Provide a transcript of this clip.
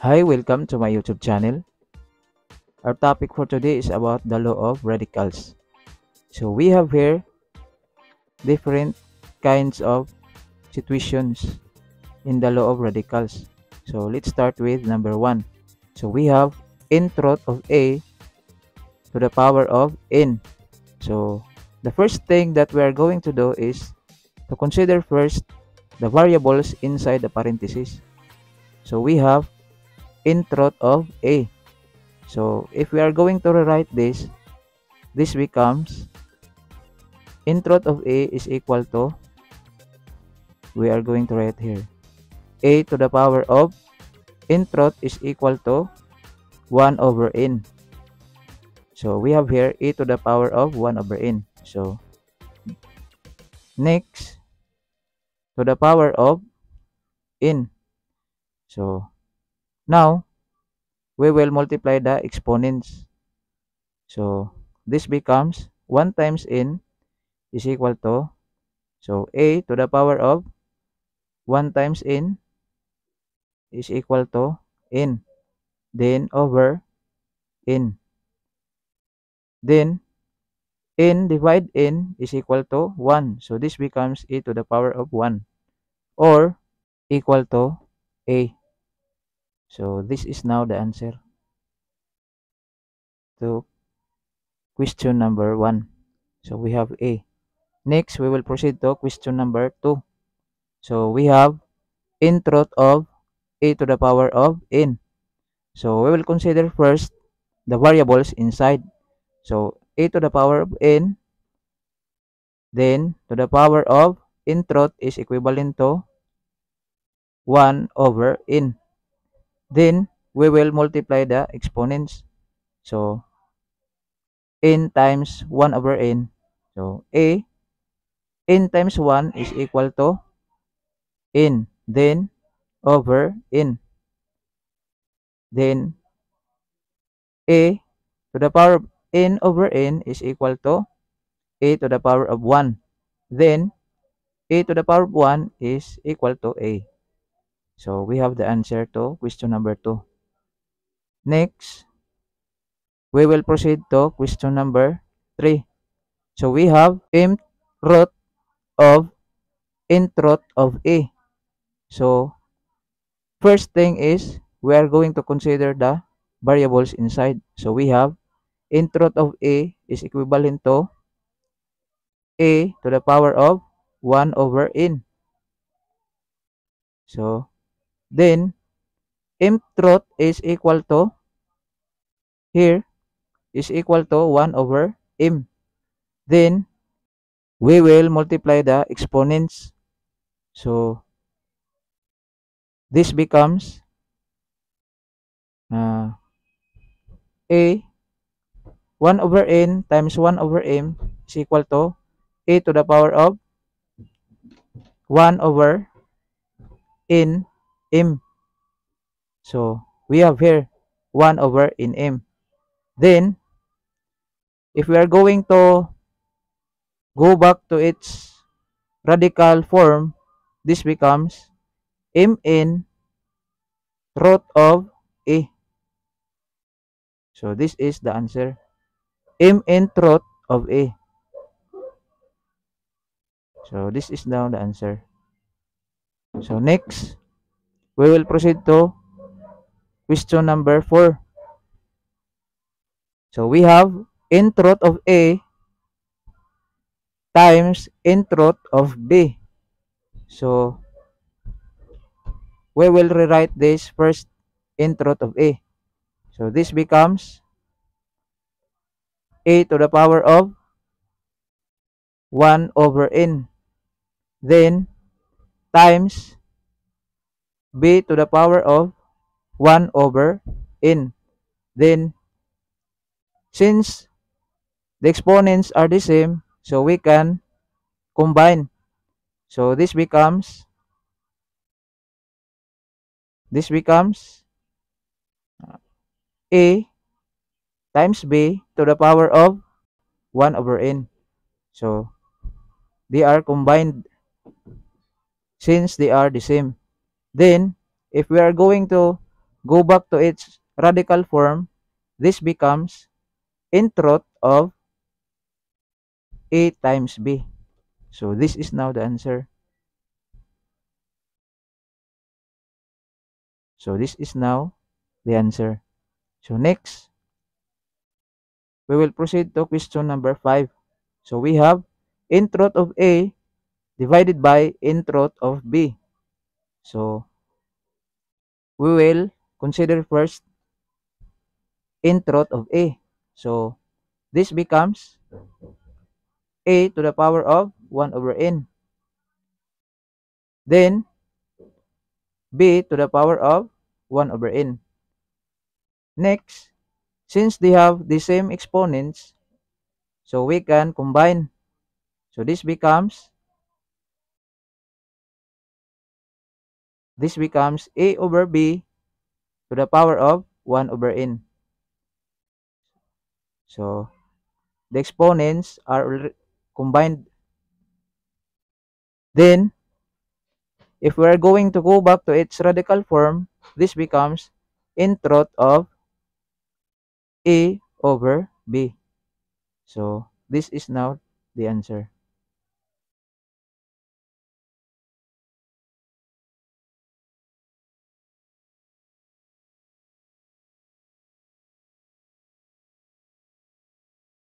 Hi, welcome to my YouTube channel. Our topic for today is about the law of radicals. So we have here different kinds of situations in the law of radicals. So let's start with number 1. So we have n truth of A to the power of n. So the first thing that we are going to do is to consider first the variables inside the parentheses. So we have n truth of A. So if we are going to rewrite this becomes in truth of A is equal to, we are going to write here, A to the power of in truth is equal to 1 over n. So we have here A to the power of 1 over n. So next, to the power of n. So now, we will multiply the exponents. So this becomes 1 times n is equal to, so A to the power of 1 times n is equal to n. Then over n. Then n divide n is equal to 1. So this becomes a to the power of 1 or equal to a. So this is now the answer to question number 1. So we have a. Next, we will proceed to question number 2. So we have n truth of a to the power of n. So we will consider first the variables inside. So a to the power of n, then to the power of n truth is equivalent to 1 over n. Then we will multiply the exponents. So n times 1 over n. So n times 1 is equal to n. Then over n. Then a to the power of n over n is equal to a to the power of 1. Then a to the power of 1 is equal to a. So we have the answer to question number 2. Next, we will proceed to question number 3. So we have m root of n truth of A. So first thing is we are going to consider the variables inside. So we have n truth of A is equivalent to A to the power of 1 over n. So then m truth is equal to, here is equal to 1 over m. Then we will multiply the exponents. So this becomes a 1 over n times 1 over m is equal to a to the power of 1 over n m. So we have here 1 over n m. Then if we are going to go back to its radical form, this becomes mn root of a. So this is the answer, mn root of a. So this is now the answer. So next, we will proceed to question number 4. So we have n root of a times n root of b. So we will rewrite this first n root of a. So this becomes a to the power of 1 over n. Then times b to the power of 1 over n. Then since the exponents are the same, so we can combine. So this becomes a times b to the power of 1 over n. So they are combined since they are the same. Then if we are going to go back to its radical form, this becomes nth root of A times B. So this is now the answer. So this is now the answer. So next, we will proceed to question number 5. So we have nth root of A divided by nth root of B. So we will consider first nth root of A. So this becomes A to the power of 1 over n. Then B to the power of 1 over n. Next, since they have the same exponents, so we can combine. So this becomes A over B to the power of 1 over n. So the exponents are combined. Then if we are going to go back to its radical form, this becomes nth root of A over B. So this is now the answer.